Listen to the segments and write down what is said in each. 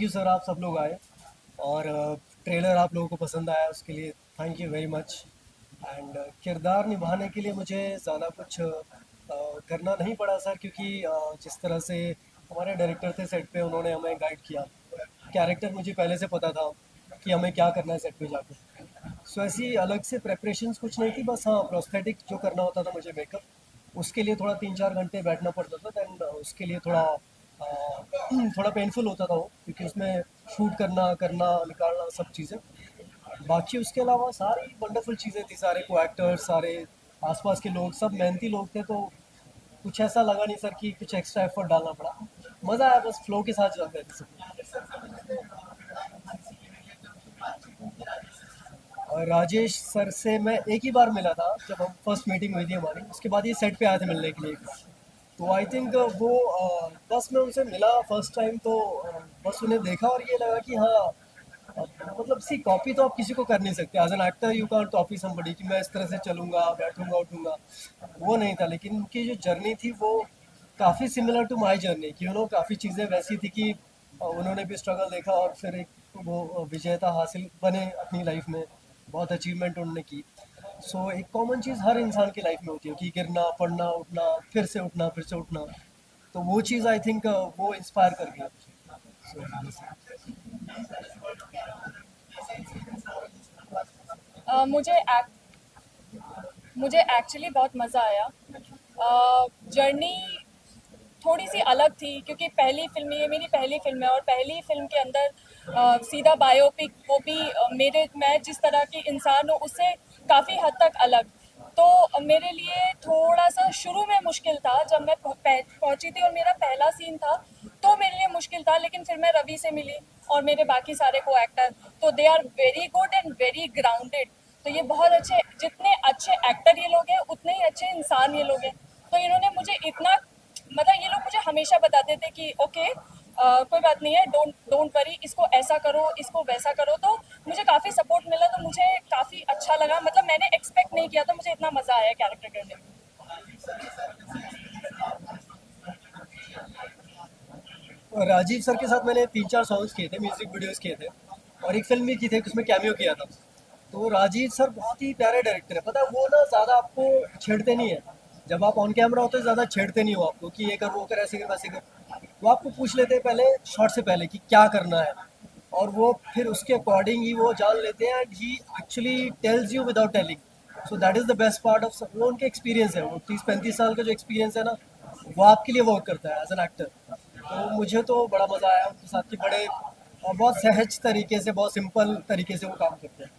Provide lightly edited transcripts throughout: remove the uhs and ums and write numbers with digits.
Thank you sir, आप सब लोग आए और ट्रेलर आप लोगों को पसंद आया उसके लिए thank you very much. And किरदार निभाने के लिए मुझे ज़्यादा कुछ करना नहीं पड़ा सर, क्योंकि जिस तरह से हमारे डायरेक्टर थे सेट पे, उन्होंने हमें गाइड किया। कैरेक्टर मुझे पहले से पता था कि हमें क्या करना है सेट पे जाकर। सो ऐसी अलग से प्रेपरेशंस कुछ नहीं थी, बस हाँ प्रोस्थेटिक जो करना होता था मुझे मेकअप, उसके लिए थोड़ा 3-4 घंटे बैठना पड़ता था। दैन उसके लिए थोड़ा थोड़ा पेनफुल होता था वो, क्योंकि उसमें शूट करना करना निकालना सब चीज़ें। बाकी उसके अलावा सारी वंडरफुल चीज़ें थी, सारे को एक्टर्स, सारे आसपास के लोग, सब मेहनती लोग थे। तो कुछ ऐसा लगा नहीं सर कि कुछ एक्स्ट्रा एफर्ट डालना पड़ा। मज़ा आया, बस फ्लो के साथ चल रहे थे सब। और राजेश सर से मैं एक ही बार मिला था, जब हम फर्स्ट मीटिंग हुई थी हमारी, उसके बाद ये सेट पे आए थे मिलने के लिए। तो आई थिंक वो बस मैं उनसे मिला फर्स्ट टाइम, तो बस उन्हें देखा और ये लगा कि हाँ, मतलब सी कॉपी तो आप किसी को कर नहीं सकते। As an actor you can't copy somebody कि मैं इस तरह से चलूंगा, बैठूंगा, उठूंगा। वो नहीं था, लेकिन उनकी जो जर्नी थी वो काफ़ी सिमिलर टू माई जर्नी, कि काफ़ी चीज़ें वैसी थी कि उन्होंने भी स्ट्रगल देखा और फिर एक वो विजेता हासिल बने अपनी लाइफ में। बहुत अचीवमेंट उन्होंने की। सो एक कॉमन चीज़ हर इंसान की लाइफ में होती है कि गिरना, पड़ना, उठना, फिर से उठना, फिर से उठना। तो वो चीज़ आई थिंक वो इंस्पायर कर गया। सो मुझे मुझे एक्चुअली बहुत मज़ा आया। जर्नी थोड़ी सी अलग थी क्योंकि पहली फिल्म, ये मेरी पहली फिल्म है और पहली फिल्म के अंदर सीधा बायोपिक, वो भी मैं जिस तरह की इंसान हूँ उससे काफ़ी हद तक अलग। तो मेरे लिए थोड़ा सा शुरू में मुश्किल था जब मैं पहुंची थी और मेरा पहला सीन था, तो मेरे लिए मुश्किल था। लेकिन फिर मैं रवि से मिली और मेरे बाकी सारे को एक्टर, तो they are very good and very grounded. तो ये बहुत अच्छे, जितने अच्छे एक्टर ये लोग हैं उतने ही अच्छे इंसान ये लोग हैं। तो इन्होंने मुझे इतना, मतलब ये लोग मुझे हमेशा बताते थे कि ओके, कोई बात नहीं है, डोंट डोंट वरी, इसको ऐसा करो, इसको वैसा करो। तो मुझे काफ़ी सपोर्ट मिला, तो मुझे काफ़ी अच्छा लगा। मतलब मैंने एक्सपेक्ट नहीं किया था, मुझे इतना मज़ा आया कैरेक्टर करने में। राजीव सर के साथ मैंने 3-4 सॉन्ग्स किए थे, म्यूजिक वीडियोस किए थे, और एक फिल्म भी की थी उसमें कैमियो किया था। तो राजीव सर बहुत ही प्यारे डायरेक्टर है। पता है वो ना ज़्यादा आपको छेड़ते नहीं है। जब आप ऑन कैमरा होते हैं ज़्यादा छेड़ते नहीं हो आपको कि ये कर, वो कर, ऐसे कर, वैसे कर। वो आपको पूछ लेते हैं पहले, शॉट से पहले, कि क्या करना है, और वो फिर उसके अकॉर्डिंग ही वो जान लेते हैं। And he actually tells you without telling. So that is the best part of वो। उनके एक्सपीरियंस है, वो 30-35 साल का जो एक्सपीरियंस है ना, वो आपके लिए वर्क करता है एज एन एक्टर। तो मुझे तो बड़ा मज़ा आया उनके साथ, कि बड़े और बहुत सहज तरीके से, बहुत सिंपल तरीके से वो काम करते हैं।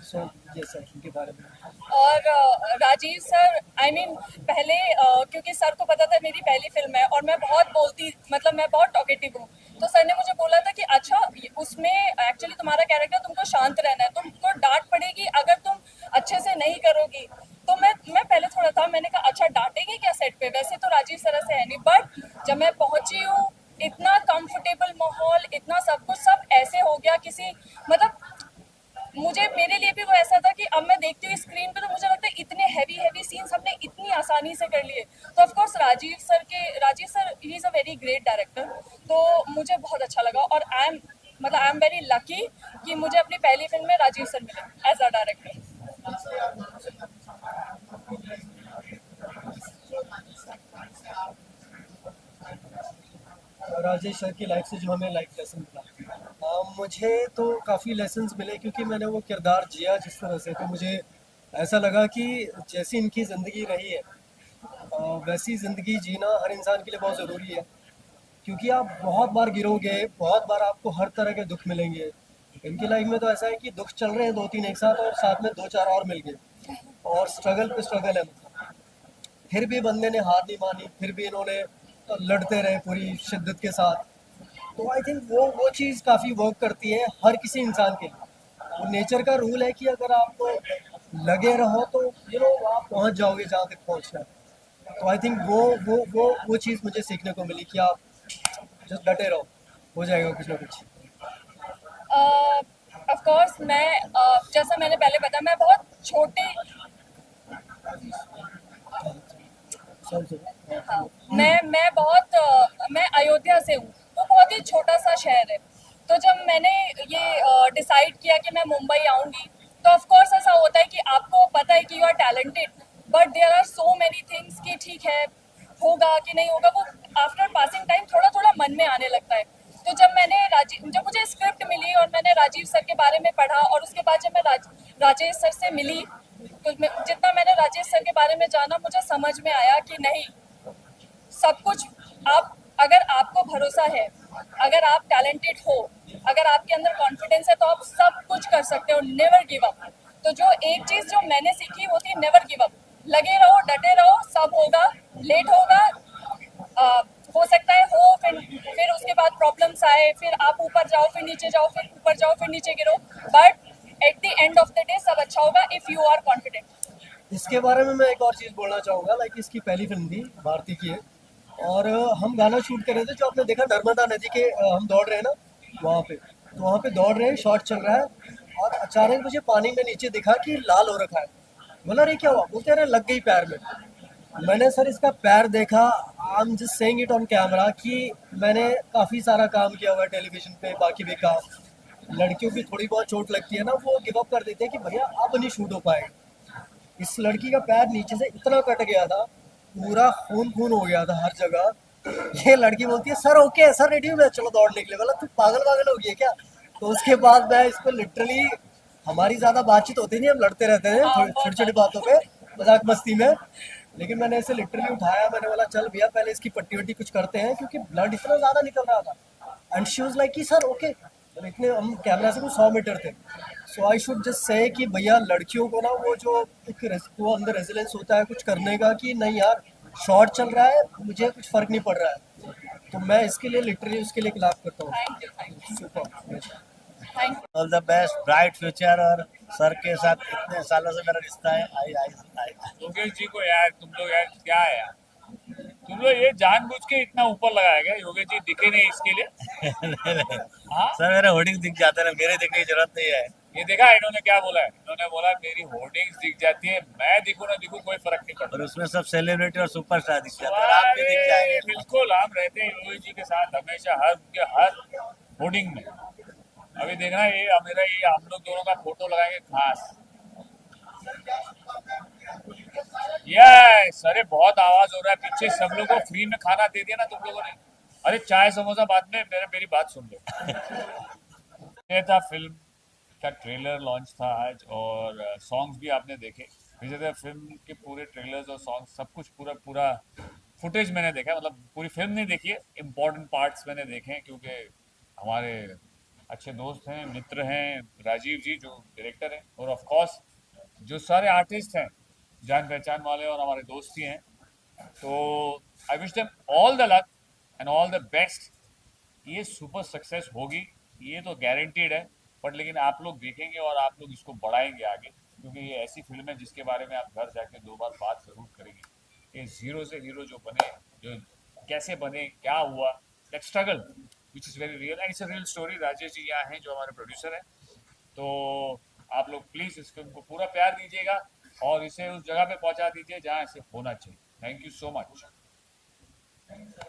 सो ये सर उनके बारे में। और राजीव सर, आई मीन, पहले क्योंकि सर को पता था मेरी पहली फिल्म है और मैं बहुत बोलती, मतलब मैं बहुत टॉकेटिव हूँ। तो सर ने मुझे बोला था कि अच्छा, उसमें एक्चुअली तुम्हारा कैरेक्टर, तुमको शांत रहना है, तुमको डांट पड़ेगी अगर तुम अच्छे से नहीं करोगी। तो मैं पहले थोड़ा था, मैंने कहा अच्छा डांटेंगे क्या सेट पे, वैसे तो राजीव सर से है नहीं। बट जब मैं पहुंची हूँ, इतना कंफर्टेबल माहौल, इतना सब कुछ सब ऐसे हो गया किसी, मतलब मुझे, मेरे लिए भी वो ऐसा था कि अब मैं देखती हूँ स्क्रीन पे तो मुझे लगता है इतने हैवी हैवी सीन्स हमने इतनी आसानी से कर लिए। तो of course Rajeev sir he is a very great director. तो मुझे बहुत अच्छा लगा और आई एम वेरी लकी कि मुझे अपनी पहली फिल्म में राजीव सर मिले as a director. Rajesh sir की लाइफ से जो हमें लाइफ लेसन मिला, मुझे तो काफ़ी लेसन्स मिले, क्योंकि मैंने वो किरदार जिया जिस तरह से। तो मुझे ऐसा लगा कि जैसी इनकी ज़िंदगी रही है, वैसी ज़िंदगी जीना हर इंसान के लिए बहुत ज़रूरी है। क्योंकि आप बहुत बार गिरोगे, बहुत बार आपको हर तरह के दुख मिलेंगे। इनकी लाइफ में तो ऐसा है कि दुख चल रहे हैं 2-3 एक साथ, और साथ में 2-4 और मिल गए, और स्ट्रगल पे स्ट्रगल है। फिर भी बंदे ने हार नहीं मानी, फिर भी इन्होंने लड़ते रहे पूरी शिद्दत के साथ। तो आई थिंक वो चीज़ काफ़ी वर्क करती है हर किसी इंसान के लिए। वो नेचर का रूल है कि अगर आप लगे रहो तो आप पहुंच जाओगे जहाँ तक पहुंचना है। तो आई थिंक वो चीज़ मुझे सीखने को मिली कि आप जस्ट डटे रहो, हो जाएगा कुछ ना कुछ। ऑफ कोर्स मैं, जैसा मैंने पहले बताया, मैं बहुत छोटे, हाँ, मैं अयोध्या से हूँ। वो बहुत ही छोटा सा शहर है। पता है कि you are talented, but there are so many things कि ठीक है होगा कि नहीं होगा, वो आफ्टर पासिंग टाइम थोड़ा थोड़ा मन में आने लगता है। तो जब मुझे स्क्रिप्ट मिली और मैंने राजीव सर के बारे में पढ़ा, और उसके बाद जब मैं राजेश सर से मिली, तो जितना मैंने राजेश सर के बारे में जाना, मुझे समझ में आया कि नहीं, सब कुछ आप, अगर आपको भरोसा है, अगर आप टैलेंटेड हो, अगर आपके अंदर कॉन्फिडेंस है, तो आप सब कुछ कर सकते हो। Never give up. तो जो एक चीज जो मैंने सीखी वो थी नेवर गिव अप। लगे रहो, डटे रहो, सब होगा। लेट होगा, हो सकता है हो, फिर उसके बाद प्रॉब्लम्स आए, फिर आप ऊपर जाओ, फिर नीचे जाओ, फिर ऊपर जाओ, फिर नीचे गिरो, but at the end of the day सब अच्छा होगा इफ यू आर कॉन्फिडेंट। इसके बारे में मैं एक और चीज़ बोलना चाहूँगा, लाइक इसकी पहली फिल्म थी, भारती की है। और हम गाना शूट कर रहे थे, जो आपने देखा नर्मदा नदी के हम दौड़ रहे हैं ना वहाँ पे, तो वहाँ पे दौड़ रहे हैं, शॉट चल रहा है, और अचानक मुझे पानी में नीचे दिखा कि लाल हो रखा है। बोला अरे क्या हुआ? बोलते अरे लग गई पैर में। मैंने सर इसका पैर देखा। I am just saying it on camera कि मैंने काफ़ी सारा काम किया हुआ है टेलीविजन पे, बाकी भी काम। लड़कियों की थोड़ी बहुत चोट लगती है ना, वो गिव अप कर देते हैं कि भैया अब नहीं शूट हो पाएगा। इस लड़की का पैर नीचे से इतना कट गया था, पूरा खून खून हो गया था हर जगह। ये लड़की बोलती है सर ओके, सर रेडी हूँ मैं, चलो दौड़ने के लिए। बोला तू पागल पागल हो गई है क्या? तो उसके बाद मैं इसको लिटरली, हमारी ज़्यादा बातचीत होती नहीं, हम लड़ते रहते हैं हाँ, बहुत छोटी छोटी ज्यादा। बातों पे, मजाक मस्ती में। लेकिन मैंने इसे लिटरली उठाया, मैंने बोला चल भैया पहले इसकी पट्टी वट्टी कुछ करते हैं, क्योंकि ब्लड इतना ज़्यादा निकल रहा था। एंड शी वाज लाइक कि सर ओके। और इतने हम कैमरा से कुछ 100 मीटर थे। सो आई शुड जस्ट से कि भैया लड़कियों को ना वो जो एक वो अंदर रेजिलेंस होता है कुछ करने का, कि नहीं यार शॉर्ट चल रहा है, मुझे कुछ फर्क नहीं पड़ रहा है। तो मैं इसके लिए लिटरली उसके लिए क्लैप करता हूँ। Thank you, thank you, super. Thank you. All the best, bright future. और सर के साथ इतने सालों से मेरा रिश्ता है। आई आई आई योगेश जी को यार, तुम लोग यार क्या है यार, तुम लोग ये जानबूझ के इतना ऊपर लगाया गया, योगेश जी दिखे नहीं इसके लिए। नहीं, हाँ, सर मेरे होर्डिंग दिख जाते हैं, मेरे दिखने की जरूरत नहीं है। ये देखा इन्होंने क्या बोला है? इन्होंने बोला मेरी होर्डिंग्स दिख जाती है, मैं दिखूं ना दिखूं कोई फर्क नहीं और पड़ता। उसमें सब सेलिब्रिटी और सुपरस्टार दिख जाते हैं, आप भी दिख अरे जाएंगे। बिल्कुल, हम रहते हैं योगेश जी के साथ हमेशा, हर उनके हर होर्डिंग में। अभी देखना, ये मेरा, ये हम लोग दोनों का फोटो लगाएंगे खास। यस, अरे बहुत आवाज हो रहा है पीछे, सब लोगों को फ्री में खाना दे दिया ना तुम लोगों ने। अरे चाय समोसा बाद में, मेरी बात सुन लो। ये था फिल्म का ट्रेलर लॉन्च था आज, और सॉन्ग्स भी आपने देखे। विजय फिल्म के पूरे ट्रेलर्स और सॉन्ग्स सब कुछ पूरा पूरा फुटेज मैंने देखा, मतलब पूरी फिल्म नहीं देखी है, इम्पोर्टेंट पार्ट्स मैंने देखे हैं, क्योंकि हमारे अच्छे दोस्त हैं, मित्र हैं राजीव जी जो डायरेक्टर हैं, और ऑफ कोर्स जो सारे आर्टिस्ट हैं जान पहचान वाले और हमारे दोस्त ही हैं। तो I wish them all the luck and all the best. ये सुपर सक्सेस होगी, ये तो गारंटीड है। बट लेकिन आप लोग देखेंगे और आप लोग इसको बढ़ाएंगे आगे, क्योंकि ये ऐसी फिल्म है जिसके बारे में आप घर जाके 2 बार बात जरूर करेंगे। ये जीरो से हीरो जो बने, जो कैसे बने, क्या हुआ, that struggle which is very real and it's a real story. Rajesh ji यहाँ हैं जो हमारे प्रोड्यूसर हैं। तो आप लोग प्लीज़ इस फिल्म को पूरा प्यार दीजिएगा और इसे उस जगह पे पहुंचा दीजिए जहाँ इसे होना चाहिए। Thank you so much.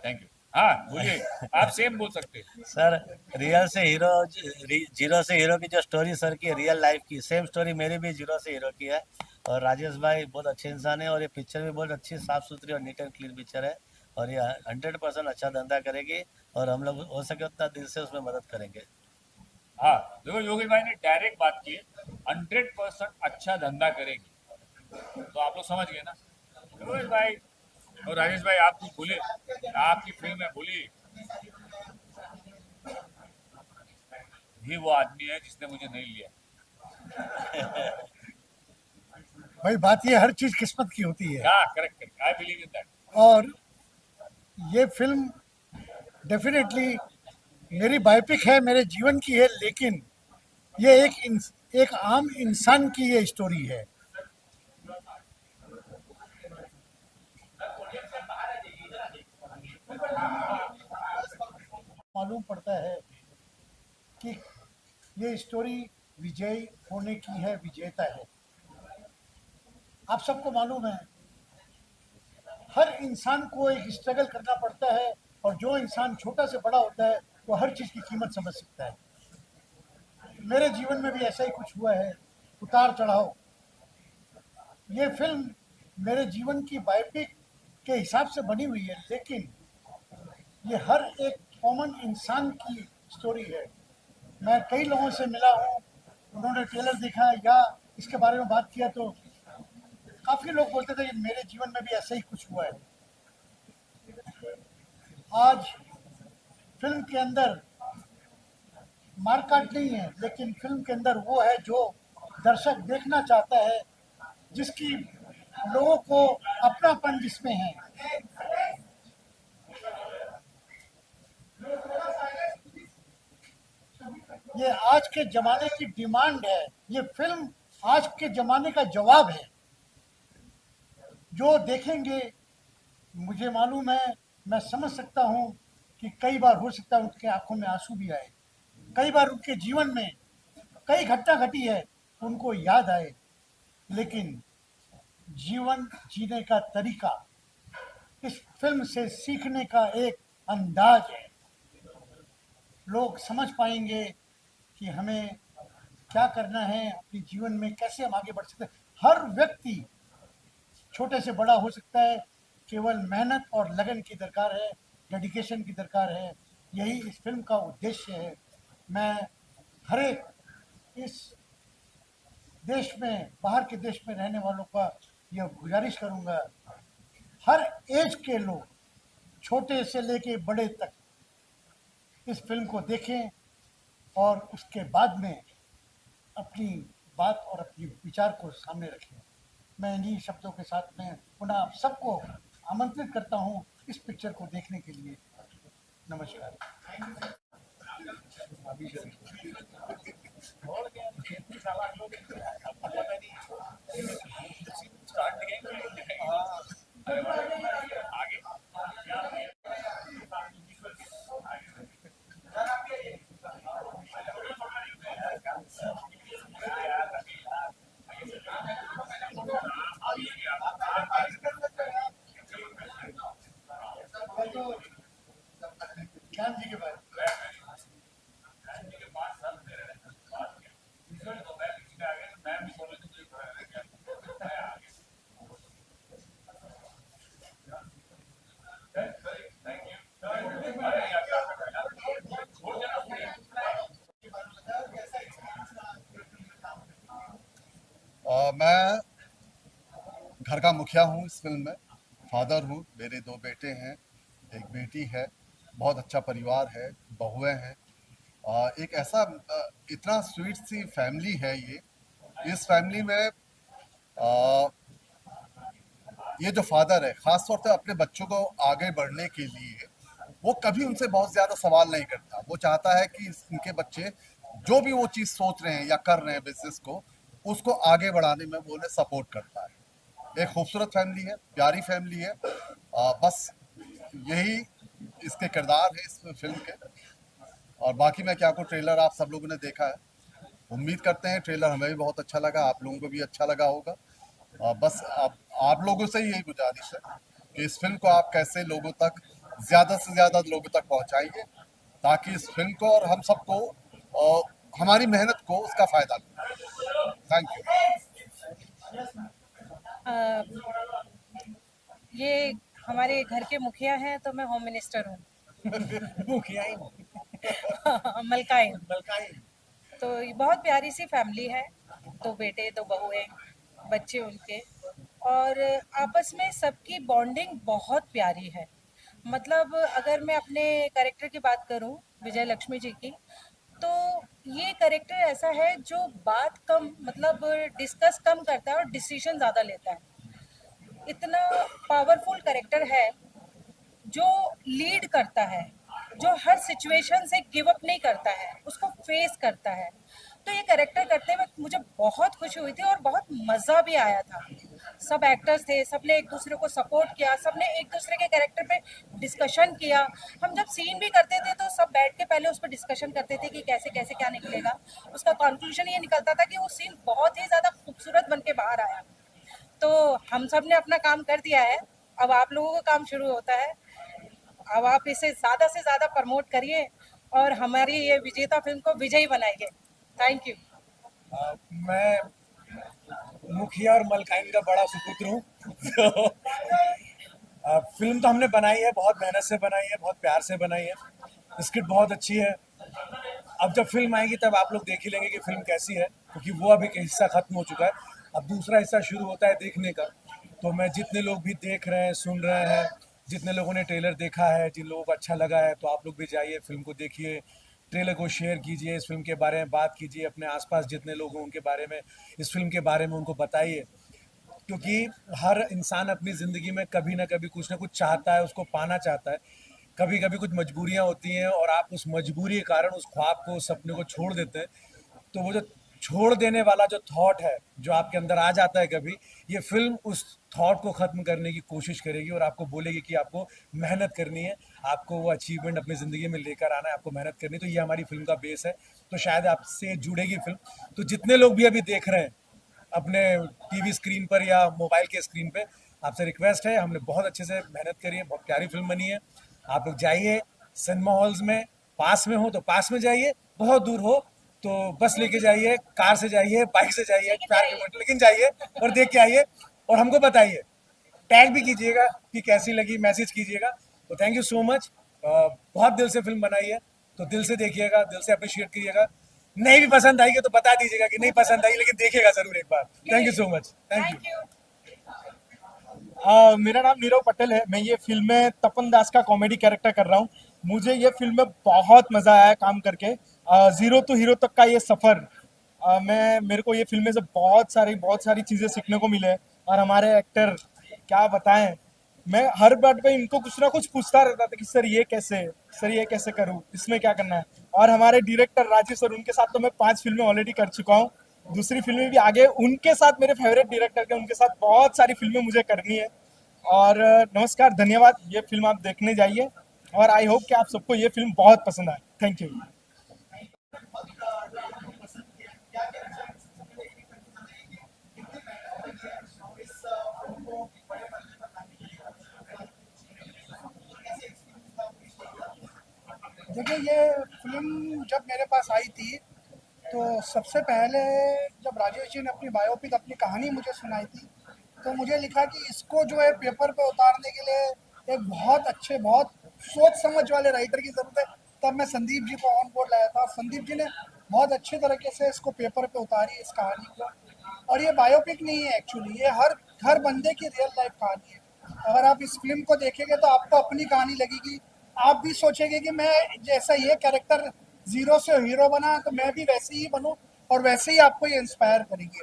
Thank you. हाँ बोलिए, आप सेम बोल सकते हैं। सर रियल से हीरो, जीरो से हीरो की जो स्टोरी सर की रियल लाइफ की, सेम स्टोरी मेरी भी जीरो से हीरो की है। और राजेश भाई बहुत अच्छे इंसान है, और ये पिक्चर भी बहुत अच्छी, साफ सुथरी और नीट एंड क्लीन पिक्चर है। और ये 100% अच्छा धंधा करेगी, और हम लोग हो सके उतना दिल से उसमें मदद करेंगे। हाँ देखो, योगेश भाई ने डायरेक्ट बात की है, 100% अच्छा धंधा करेगी, तो आप लोग समझ गए ना। योगेश भाई और राजेश भाई, आप कुछ बोले, आपकी फिल्म है, बोलिए। ये वो आदमी है जिसने मुझे नहीं लिया। भाई बात ये हर चीज किस्मत की होती है। हाँ correct correct, I believe in that. और ये फिल्म डेफिनेटली मेरी बायोपिक है, मेरे जीवन की है, लेकिन ये एक आम इंसान की ये स्टोरी है। मालूम पड़ता है कि ये स्टोरी विजय होने की है, विजेता है। आप सबको मालूम है हर इंसान को एक स्ट्रगल करना पड़ता है, और जो इंसान छोटा से बड़ा होता है वो हर चीज़ की कीमत समझ सकता है। मेरे जीवन में भी ऐसा ही कुछ हुआ है, उतार चढ़ाव। ये फिल्म मेरे जीवन की बायोपिक के हिसाब से बनी हुई है, लेकिन ये हर एक कॉमन इंसान की स्टोरी है। मैं कई लोगों से मिला हूँ, उन्होंने ट्रेलर देखा या इसके बारे में बात किया तो काफ़ी लोग बोलते थे कि मेरे जीवन में भी ऐसा ही कुछ हुआ है। आज फिल्म के अंदर मारकाट नहीं है, लेकिन फिल्म के अंदर वो है जो दर्शक देखना चाहता है, जिसकी लोगों को अपनापन जिसमें है। ये आज के जमाने की डिमांड है। ये फिल्म आज के जमाने का जवाब है। जो देखेंगे, मुझे मालूम है, मैं समझ सकता हूँ कि कई बार हो सकता है उनके आंखों में आंसू भी आए, कई बार उनके जीवन में कई घटना घटी है उनको याद आए, लेकिन जीवन जीने का तरीका इस फिल्म से सीखने का एक अंदाज है। लोग समझ पाएंगे कि हमें क्या करना है, अपने जीवन में कैसे हम आगे बढ़ सकते हैं। हर व्यक्ति छोटे से बड़ा हो सकता है, केवल मेहनत और लगन की दरकार है, डेडिकेशन की दरकार है। यही इस फिल्म का उद्देश्य है। मैं हर एक इस देश में, बाहर के देश में रहने वालों का यह गुजारिश करूंगा, हर एज के लोग, छोटे से लेके बड़े तक, इस फिल्म को देखें और उसके बाद में अपनी बात और अपनी विचार को सामने रखें। मैं इन्हीं शब्दों के साथ में पुनः आप सबको आमंत्रित करता हूं इस पिक्चर को देखने के लिए। नमस्कार। ज्ञान जी के बारे में मैं घर का मुखिया हूँ इस फिल्म में, फादर हूँ, मेरे 2 बेटे हैं, एक बेटी है, बहुत अच्छा परिवार है, बहुएं हैं। एक ऐसा इतना स्वीट सी फैमिली है ये। इस फैमिली में ये जो फादर है, खास तौर से अपने बच्चों को आगे बढ़ने के लिए वो कभी उनसे बहुत ज़्यादा सवाल नहीं करता। वो चाहता है कि उनके बच्चे जो भी वो चीज़ सोच रहे हैं या कर रहे हैं बिजनेस को, उसको आगे बढ़ाने में वो उन्हें सपोर्ट करता है। एक खूबसूरत फैमिली है, प्यारी फैमिली है। बस यही इसके किरदार है इस फिल्म के। और बाकी मैं क्या कहूँ, ट्रेलर आप सब लोगों ने देखा है, उम्मीद करते हैं ट्रेलर हमें भी बहुत अच्छा लगा, आप लोगों को भी अच्छा लगा होगा। बस आप लोगों से ही यही गुजारिश है कि इस फिल्म को आप कैसे लोगों तक, ज़्यादा से ज़्यादा लोगों तक पहुंचाइए, ताकि इस फिल्म को और हम सबको हमारी मेहनत को उसका फ़ायदा मिले। Thank you. ये हमारे घर के मुखिया हैं तो मैं होम मिनिस्टर हूँ। मुखिया ही मलकाइन। मलकाई। तो ये बहुत प्यारी सी फैमिली है, 2 बेटे 2 बहुएं, बच्चे उनके, और आपस में सबकी बॉन्डिंग बहुत प्यारी है। मतलब अगर मैं अपने कैरेक्टर की बात करूं, विजय लक्ष्मी जी की, तो ये कैरेक्टर ऐसा है जो बात कम, मतलब डिस्कस कम करता है और डिसीजन ज़्यादा लेता है। इतना पावरफुल कैरेक्टर है जो लीड करता है, जो हर सिचुएशन से गिव अप नहीं करता है, उसको फेस करता है। तो ये कैरेक्टर करते वक्त मुझे बहुत खुशी हुई थी और बहुत मज़ा भी आया था। सब एक्टर्स थे, सबने एक दूसरे को सपोर्ट किया, सबने एक दूसरे के कैरेक्टर पे डिस्कशन किया। हम जब सीन भी करते थे तो सब बैठ के पहले उस पर डिस्कशन करते थे कि कैसे कैसे क्या निकलेगा। उसका कंक्लूजन ये निकलता था कि वो सीन बहुत ही ज़्यादा खूबसूरत बन के बाहर आया। तो हम सब ने अपना काम कर दिया है, अब आप लोगों का काम शुरू होता है। अब आप इसे ज़्यादा से ज़्यादा प्रमोट करिए और हमारी ये विजेता फिल्म को विजयी बनाइए। Thank you. मैं मुखिया और मलकाइन का बड़ा सुपुत्र हूँ। तो फिल्म तो हमने बनाई है, बहुत मेहनत से बनाई है, बहुत प्यार से बनाई है। स्क्रिप्ट बहुत अच्छी है। अब जब फिल्म आएगी तब आप लोग देख ही लेंगे कि फिल्म कैसी है, क्योंकि वो अभी एक हिस्सा खत्म हो चुका है, अब दूसरा हिस्सा शुरू होता है देखने का। तो मैं जितने लोग भी देख रहे हैं, सुन रहे हैं, जितने लोगों ने ट्रेलर देखा है, जिन लोगों को अच्छा लगा है, तो आप लोग भी जाइए फिल्म को देखिए, ट्रेलर को शेयर कीजिए, इस फिल्म के बारे में बात कीजिए, अपने आसपास जितने लोग हैं उनके बारे में, इस फिल्म के बारे में उनको बताइए। क्योंकि हर इंसान अपनी ज़िंदगी में कभी ना कभी कुछ ना कुछ चाहता है, उसको पाना चाहता है। कभी कभी कुछ मजबूरियां होती हैं और आप उस मजबूरी के कारण उस ख्वाब को, उस सपने को छोड़ देते हैं। तो वो जो छोड़ देने वाला जो थॉट है, जो आपके अंदर आ जाता है कभी, ये फिल्म उस थॉट को ख़त्म करने की कोशिश करेगी और आपको बोलेगी कि आपको मेहनत करनी है, आपको वो अचीवमेंट अपनी ज़िंदगी में लेकर आना है, आपको मेहनत करनी है। तो ये हमारी फिल्म का बेस है, तो शायद आपसे जुड़ेगी फिल्म। तो जितने लोग भी अभी देख रहे हैं अपने टीवी स्क्रीन पर या मोबाइल के स्क्रीन पे, आपसे रिक्वेस्ट है, हमने बहुत अच्छे से मेहनत करी है, बहुत प्यारी फिल्म बनी है। आप लोग जाइए सिनेमा हॉल्स में, पास में हो तो पास में जाइए, बहुत दूर हो तो बस लेके जाइए, कार से जाइए, बाइक से जाइए, 4 किलोमीटर, लेकिन जाइए और देख के आइए और हमको बताइए, टैग भी कीजिएगा कि कैसी लगी, मैसेज कीजिएगा। तो थैंक यू सो मच। बहुत दिल से फिल्म बनाई है, तो दिल से देखिएगा, दिल से अप्रिशिएट कीजिएगा। नहीं भी पसंद आएगी तो बता दीजिएगा कि नहीं पसंद आई, लेकिन देखिएगा जरूर एक बार। Thank you so much. Thank you. Thank you. मेरा नाम नीरव पटेल है। मैं ये फिल्म में तपन दास का कॉमेडी कैरेक्टर कर रहा हूँ। मुझे ये फिल्म में बहुत मज़ा आया काम करके। ज़ीरो टू हीरो तक का ये सफ़र, मेरे को ये फिल्म में से बहुत सारी चीज़ें सीखने को मिले। और हमारे एक्टर क्या बताएं, मैं हर बात पे इनको कुछ ना कुछ पूछता रहता था कि सर ये कैसे करूँ, इसमें क्या करना है। और हमारे डायरेक्टर राजीव सर, उनके साथ तो मैं 5 फिल्में ऑलरेडी कर चुका हूँ, दूसरी फिल्में भी आगे उनके साथ, मेरे फेवरेट डायरेक्टर के, उनके साथ बहुत सारी फिल्में मुझे करनी है। और नमस्कार, धन्यवाद। ये फिल्म आप देखने जाइए और आई होप कि आप सबको ये फिल्म बहुत पसंद आए। Thank you. देखिए, ये फिल्म जब मेरे पास आई थी तो सबसे पहले जब राजेश जी ने अपनी बायोपिक, अपनी कहानी मुझे सुनाई थी, तो मुझे लिखा कि इसको जो है पेपर पे उतारने के लिए एक बहुत अच्छे, बहुत सोच समझ वाले राइटर की ज़रूरत है। तब मैं संदीप जी को ऑन बोर्ड लाया था और संदीप जी ने बहुत अच्छे तरीके से इसको पेपर पे उतारी, इस कहानी को। और ये बायोपिक नहीं है एक्चुअली, ये हर बंदे की रियल लाइफ कहानी है। अगर आप इस फिल्म को देखेंगे तो आपको अपनी कहानी लगेगी। आप भी सोचेंगे कि मैं जैसा ये कैरेक्टर जीरो से हीरो बना तो मैं भी वैसे ही बनूं, और वैसे ही आपको ये इंस्पायर करेगी।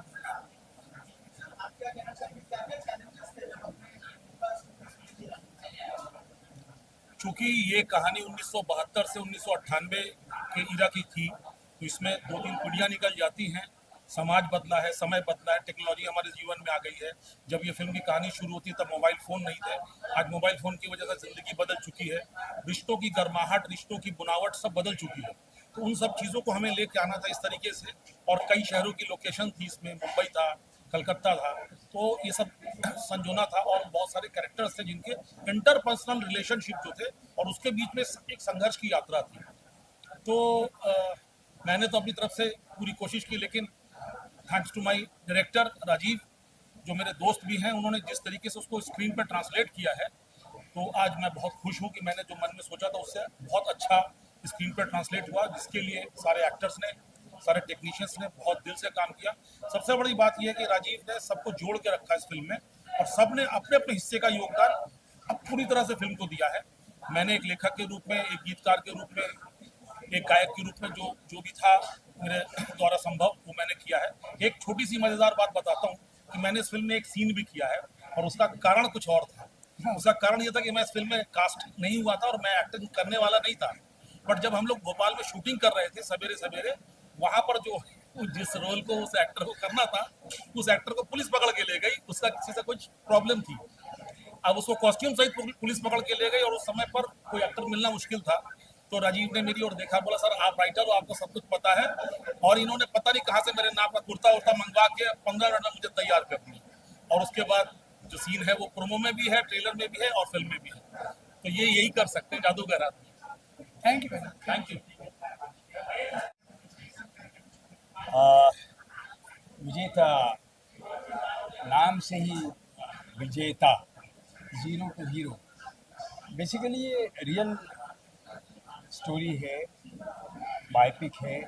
चूंकि ये कहानी 1972 से 1998 के इरा की थी, तो इसमें 2-3 पीढ़ियां निकल जाती हैं। समाज बदला है, समय बदला है, टेक्नोलॉजी हमारे जीवन में आ गई है। जब ये फिल्म की कहानी शुरू होती है तब मोबाइल फ़ोन नहीं थे। आज मोबाइल फ़ोन की वजह से ज़िंदगी बदल चुकी है, रिश्तों की गर्माहट, रिश्तों की बुनावट सब बदल चुकी है। तो उन सब चीज़ों को हमें लेके आना था इस तरीके से, और कई शहरों की लोकेशन थी इसमें, मुंबई था, कलकत्ता था, तो ये सब संजोना था। और बहुत सारे कैरेक्टर्स थे जिनके इंटरपर्सनल रिलेशनशिप जो थे, और उसके बीच में एक संघर्ष की यात्रा थी। तो मैंने तो अपनी तरफ से पूरी कोशिश की, लेकिन thanks to my director Rajeev, जो मेरे दोस्त भी हैं, उन्होंने जिस तरीके से उसको स्क्रीन पर ट्रांसलेट किया है, तो आज मैं बहुत खुश हूँ कि मैंने जो मन में सोचा था उससे बहुत अच्छा स्क्रीन पर ट्रांसलेट हुआ, जिसके लिए सारे एक्टर्स ने, सारे टेक्नीशियंस ने बहुत दिल से काम किया। सबसे बड़ी बात यह है कि राजीव ने सबको जोड़ के रखा इस फिल्म में, और सब ने अपने अपने हिस्से का योगदान अब पूरी तरह से फिल्म को दिया है। मैंने एक लेखक के रूप में, एक गीतकार के रूप में, एक गायक के रूप में जो भी था मेरे द्वारा संभव, वो मैंने किया है। एक छोटी सी मज़ेदार बात बताता हूँ कि मैंने इस फिल्म में एक सीन भी किया है, और उसका कारण कुछ और था। उसका कारण ये था कि मैं इस फिल्म में कास्ट नहीं हुआ था और मैं एक्टिंग करने वाला नहीं था। बट जब हम लोग भोपाल में शूटिंग कर रहे थे सवेरे सवेरे, वहाँ पर जो जिस रोल को उस एक्टर को करना था, उस एक्टर को पुलिस पकड़ के ले गई। उसका किसी से कुछ प्रॉब्लम थी, अब उसको कॉस्ट्यूम सहित पुलिस पकड़ के ले गई, और उस समय पर कोई एक्टर मिलना मुश्किल था। तो राजीव ने मेरी ओर देखा, बोला सर आप राइटर हो, आपको सब कुछ पता है, और इन्होंने पता नहीं कहाँ से मेरे नाम का कुर्ता उर्ता मंगवा के 15 मिनट में मुझे तैयार कर दिया। और उसके बाद जो सीन है वो प्रोमो में भी है, ट्रेलर में भी है, और फिल्म में भी है। तो ये यही कर सकते हैं जादूगर आदमी। Thank you. Thank you. विजेता नाम से ही विजेता, जीरो टू हीरो। बेसिकली ये रियल स्टोरी है, बायोपिक है,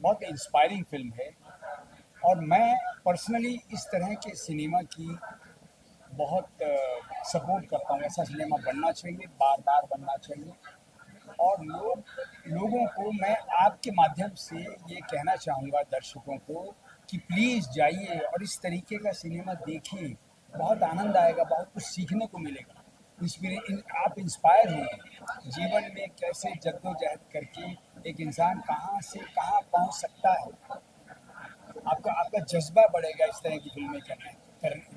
बहुत इंस्पायरिंग फिल्म है। और मैं पर्सनली इस तरह के सिनेमा की बहुत सपोर्ट करता हूँ। ऐसा सिनेमा बनना चाहिए, बार बार बनना चाहिए। और लोगों को मैं आपके माध्यम से ये कहना चाहूँगा, दर्शकों को, कि प्लीज़ जाइए और इस तरीके का सिनेमा देखिए। बहुत आनंद आएगा, बहुत कुछ सीखने को मिलेगा। आप इंस्पायर होंगे जीवन में कैसे जद्दोजहद करके एक इंसान कहाँ से कहाँ पहुँच सकता है। आपका जज्बा बढ़ेगा इस तरह की फिल्में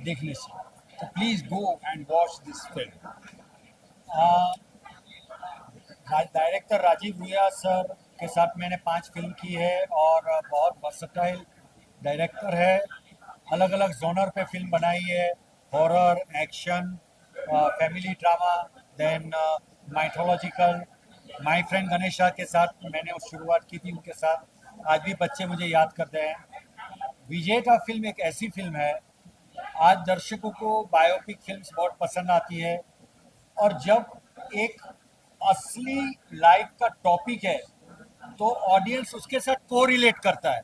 देखने से। तो please go and watch this film. Director Rajeev Bhuya sir के साथ मैंने 5 फिल्म की है और बहुत वर्सटाइल डायरेक्टर है। अलग अलग जोनर पे फिल्म बनाई है, horror, action, family drama, then mythological. My friend Ganesha के साथ मैंने शुरुआत की थी, उनके साथ आज भी बच्चे मुझे याद करते हैं। विजेता फिल्म एक ऐसी फिल्म है, आज दर्शकों को बायोपिक फिल्म्स बहुत पसंद आती है, और जब एक असली लाइफ का टॉपिक है तो ऑडियंस उसके साथ कोरिलेट करता है।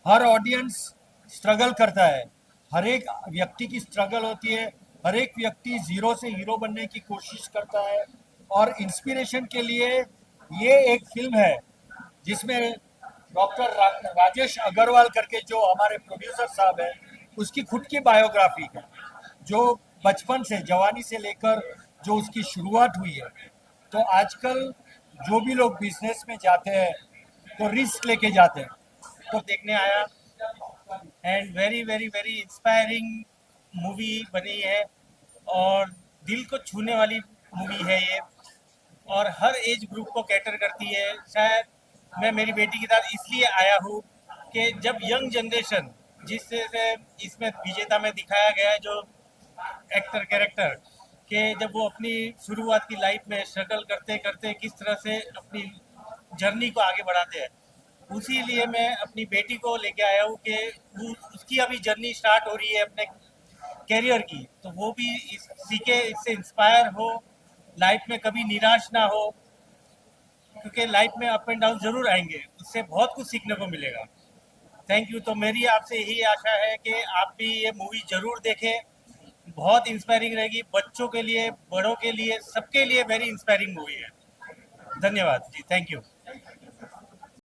हर ऑडियंस स्ट्रगल करता है, हर एक व्यक्ति की स्ट्रगल होती है, हर एक व्यक्ति जीरो से हीरो बनने की कोशिश करता है। और इंस्पिरेशन के लिए ये एक फिल्म है जिसमें डॉक्टर राजेश अग्रवाल करके जो हमारे प्रोड्यूसर साहब हैं, उसकी खुद की बायोग्राफी है, जो बचपन से, जवानी से लेकर जो उसकी शुरुआत हुई है। तो आजकल जो भी लोग बिजनेस में जाते हैं तो रिस्क लेके जाते हैं। तो देखने आया and very very very inspiring movie बनी है और दिल को छूने वाली मूवी है ये, और हर एज ग्रुप को कैटर करती है। शायद मैं मेरी बेटी के साथ इसलिए आया हूँ कि जब यंग जनरेशन, जिससे इसमें विजेता में दिखाया गया है जो एक्टर कैरेक्टर के, जब वो अपनी शुरुआत की लाइफ में स्ट्रगल करते करते किस तरह से अपनी जर्नी को आगे बढ़ाते हैं, उसी लिए मैं अपनी बेटी को लेके आया हूँ कि उसकी अभी जर्नी स्टार्ट हो रही है अपने कैरियर की, तो वो भी सीखे, इससे इंस्पायर हो, लाइफ में कभी निराश ना हो, क्योंकि लाइफ में अप एंड डाउन जरूर आएंगे, उससे बहुत कुछ सीखने को मिलेगा। Thank you. तो मेरी आपसे यही आशा है कि आप भी ये मूवी जरूर देखें, बहुत इंस्पायरिंग रहेगी, बच्चों के लिए, बड़ों के लिए, सबके लिए वेरी इंस्पायरिंग मूवी है। धन्यवाद जी, थैंक यू।